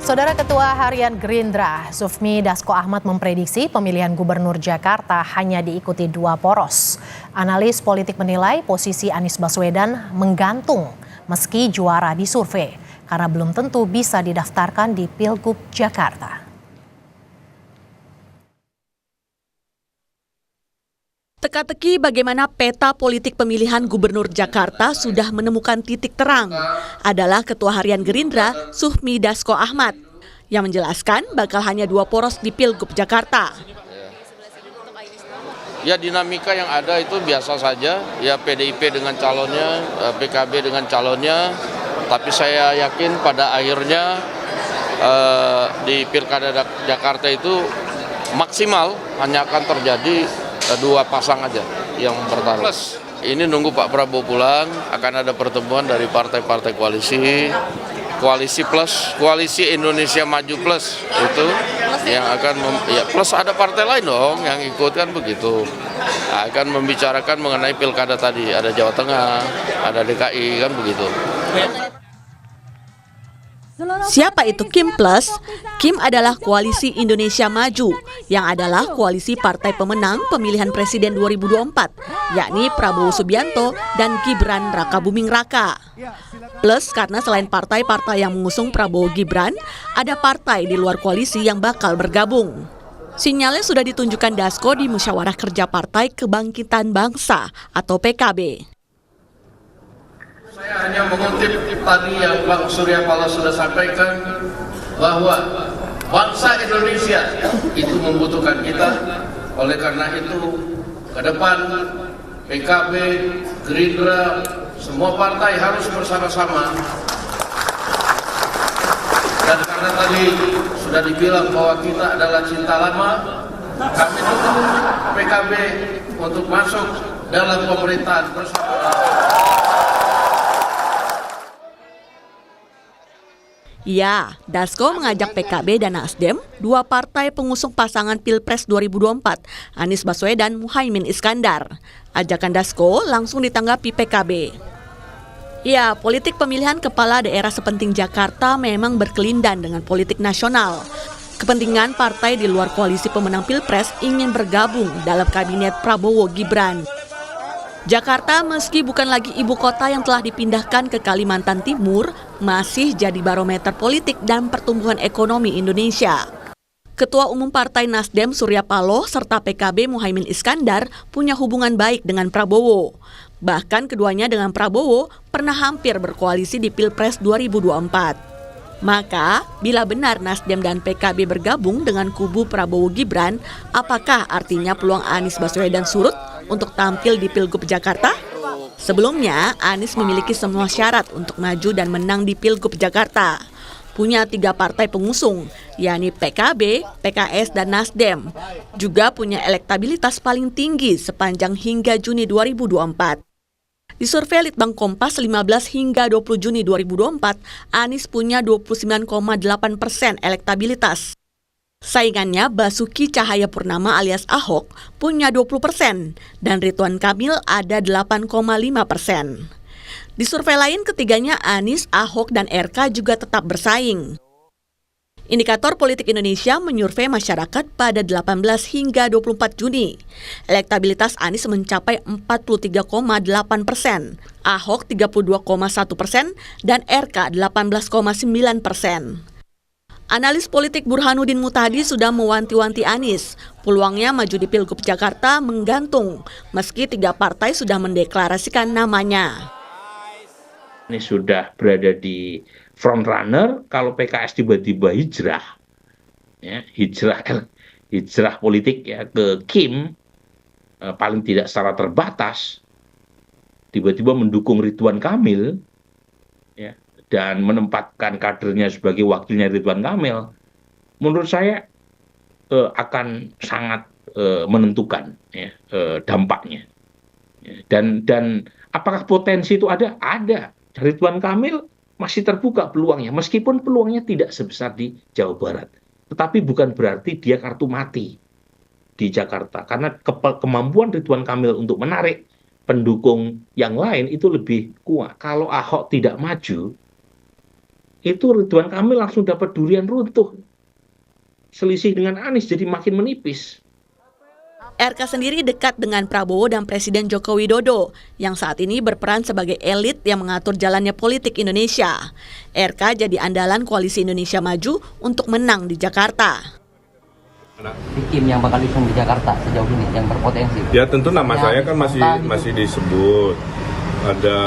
Saudara Ketua Harian Gerindra, Sufmi Dasko Ahmad memprediksi pemilihan Gubernur Jakarta hanya diikuti 2 poros. Analis politik menilai posisi Anies Baswedan menggantung meski juara di survei, karena belum tentu bisa didaftarkan di Pilgub Jakarta. Teka-teki bagaimana peta politik pemilihan Gubernur Jakarta sudah menemukan titik terang adalah Ketua Harian Gerindra, Sufmi Dasko Ahmad, yang menjelaskan bakal hanya 2 poros di Pilgub Jakarta. Ya, dinamika yang ada itu biasa saja, ya PDIP dengan calonnya, PKB dengan calonnya, tapi saya yakin pada akhirnya di Pilkada Jakarta itu maksimal hanya akan terjadi 2 pasang aja yang bertarung. Plus, ini nunggu Pak Prabowo pulang, akan ada pertemuan dari partai-partai koalisi plus, koalisi Indonesia Maju plus itu yang akan, plus ada partai lain dong yang ikut kan begitu. Akan membicarakan mengenai pilkada tadi, ada Jawa Tengah, ada DKI kan begitu. Siapa itu Kim Plus? Kim adalah Koalisi Indonesia Maju, yang adalah koalisi partai pemenang pemilihan Presiden 2024, yakni Prabowo Subianto dan Gibran Rakabuming Raka. Plus karena selain partai-partai yang mengusung Prabowo Gibran, ada partai di luar koalisi yang bakal bergabung. Sinyalnya sudah ditunjukkan Dasko di Musyawarah Kerja Partai Kebangkitan Bangsa atau PKB. Saya hanya mengutip tadi yang Bang Surya Paloh sudah sampaikan, bahwa bangsa Indonesia itu membutuhkan kita. Oleh karena itu, ke depan PKB, Gerindra, semua partai harus bersama-sama. Dan karena tadi sudah dibilang bahwa kita adalah cinta lama, kami dukung PKB untuk masuk dalam pemerintahan bersama. Ya, Dasko mengajak PKB dan Nasdem, 2 partai pengusung pasangan Pilpres 2024, Anies Baswedan, Muhaimin Iskandar. Ajakan Dasko langsung ditanggapi PKB. Ya, politik pemilihan kepala daerah sepenting Jakarta memang berkelindan dengan politik nasional. Kepentingan partai di luar koalisi pemenang Pilpres ingin bergabung dalam kabinet Prabowo Gibran. Jakarta meski bukan lagi ibu kota yang telah dipindahkan ke Kalimantan Timur, masih jadi barometer politik dan pertumbuhan ekonomi Indonesia. Ketua Umum Partai Nasdem Surya Paloh serta PKB Muhaimin Iskandar punya hubungan baik dengan Prabowo. Bahkan keduanya dengan Prabowo pernah hampir berkoalisi di Pilpres 2024. Maka, bila benar Nasdem dan PKB bergabung dengan kubu Prabowo Gibran, apakah artinya peluang Anies Baswedan surut untuk tampil di Pilgub Jakarta? Sebelumnya, Anies memiliki semua syarat untuk maju dan menang di Pilgub Jakarta. Punya 3 partai pengusung, yakni PKB, PKS, dan Nasdem. Juga punya elektabilitas paling tinggi sepanjang hingga Juni 2024. Di survei Litbang Kompas 15 hingga 20 Juni 2024, Anies punya 29,8% elektabilitas. Saingannya Basuki Cahayapurnama alias Ahok punya 20% dan Ridwan Kamil ada 8,5%. Di survei lain ketiganya Anies, Ahok, dan RK juga tetap bersaing. Indikator Politik Indonesia menyurvei masyarakat pada 18 hingga 24 Juni. Elektabilitas Anies mencapai 43,8%, Ahok 32,1%, dan RK 18,9%. Analis politik Burhanuddin Mutahdi sudah mewanti-wanti Anies. Peluangnya maju di Pilgub Jakarta menggantung, meski 3 partai sudah mendeklarasikan namanya. Ini sudah berada di front runner. Kalau PKS tiba-tiba hijrah, ya, hijrah politik ya ke Kim, paling tidak secara terbatas, tiba-tiba mendukung Ridwan Kamil, ya, dan menempatkan kadernya sebagai wakilnya Ridwan Kamil, menurut saya akan sangat menentukan ya, dampaknya. Dan apakah potensi itu ada? Ada. Ridwan Kamil masih terbuka peluangnya, meskipun peluangnya tidak sebesar di Jawa Barat. Tetapi bukan berarti dia kartu mati di Jakarta, karena kemampuan Ridwan Kamil untuk menarik pendukung yang lain itu lebih kuat. Kalau Ahok tidak maju, itu Ridwan Kamil langsung dapat durian runtuh. Selisih dengan Anies jadi makin menipis. RK sendiri dekat dengan Prabowo dan Presiden Joko Widodo yang saat ini berperan sebagai elit yang mengatur jalannya politik Indonesia. RK jadi andalan Koalisi Indonesia Maju untuk menang di Jakarta. Tim yang bakal diusung di Jakarta sejauh ini yang berpotensi. Ya tentu nama saya kan masih disebut. Ada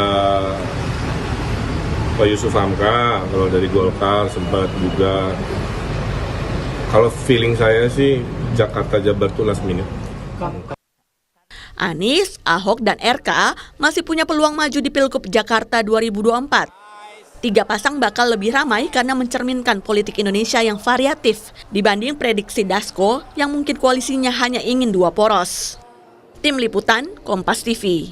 Pak Yusuf Hamka kalau dari Golkar sempat juga. Kalau feeling saya sih Jakarta Jabar itu last minute. Anies, Ahok, dan RK masih punya peluang maju di Pilgub Jakarta 2024. Tiga pasang bakal lebih ramai karena mencerminkan politik Indonesia yang variatif dibanding prediksi Dasko yang mungkin koalisinya hanya ingin 2 poros. Tim Liputan, Kompas TV.